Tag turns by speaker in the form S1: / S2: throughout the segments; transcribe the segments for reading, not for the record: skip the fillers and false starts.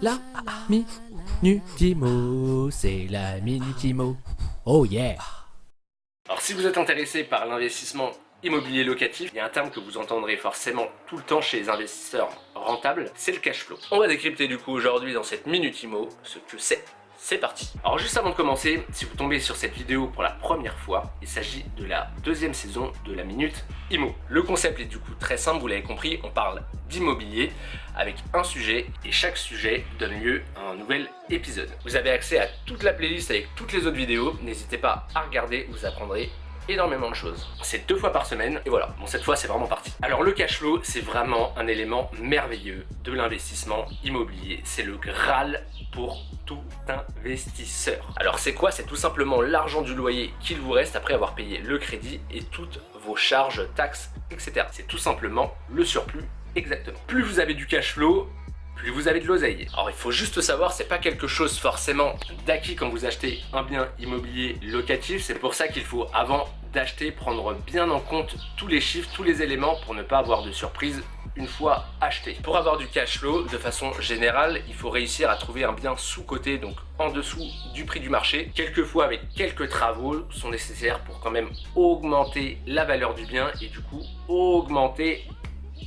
S1: La Minute IMO, c'est la Minute IMO. Oh yeah!
S2: Alors si vous êtes intéressé par l'investissement immobilier locatif, il y a un terme que vous entendrez forcément tout le temps chez les investisseurs rentables, c'est le cash flow. On va décrypter du coup aujourd'hui dans cette Minute IMO ce que c'est. C'est parti. Alors juste avant de commencer, si vous tombez sur cette vidéo pour la première fois, il s'agit de la deuxième saison de la Minute IMO. Le concept est du coup très simple, vous l'avez compris, on parle d'immobilier avec un sujet et chaque sujet donne lieu à un nouvel épisode. Vous avez accès à toute la playlist avec toutes les autres vidéos, n'hésitez pas à regarder, vous apprendrez énormément de choses. C'est 2 fois par semaine et voilà, bon cette fois c'est vraiment parti. Alors le cash flow c'est vraiment un élément merveilleux de l'investissement immobilier, c'est le Graal pour tout investisseur. Alors c'est quoi? C'est tout simplement l'argent du loyer qu'il vous reste après avoir payé le crédit et toutes vos charges, taxes, etc. C'est tout simplement le surplus exactement. Plus vous avez du cash flow, plus vous avez de l'oseille. Alors il faut juste savoir, c'est pas quelque chose forcément d'acquis quand vous achetez un bien immobilier locatif. C'est pour ça qu'il faut, avant d'acheter, prendre bien en compte tous les chiffres, tous les éléments pour ne pas avoir de surprise une fois acheté. Pour avoir du cash flow, de façon générale, il faut réussir à trouver un bien sous-coté, donc en dessous du prix du marché. Quelquefois, avec quelques travaux, sont nécessaires pour quand même augmenter la valeur du bien et du coup augmenter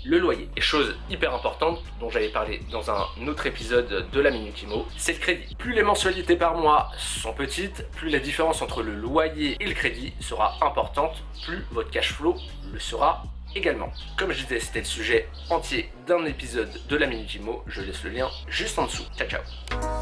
S2: le loyer. Et chose hyper importante dont j'avais parlé dans un autre épisode de la Minute IMO, c'est le crédit. Plus les mensualités par mois sont petites, plus la différence entre le loyer et le crédit sera importante, plus votre cash flow le sera également. Comme je disais, c'était le sujet entier d'un épisode de la Minute IMO, je laisse le lien juste en dessous. Ciao ciao.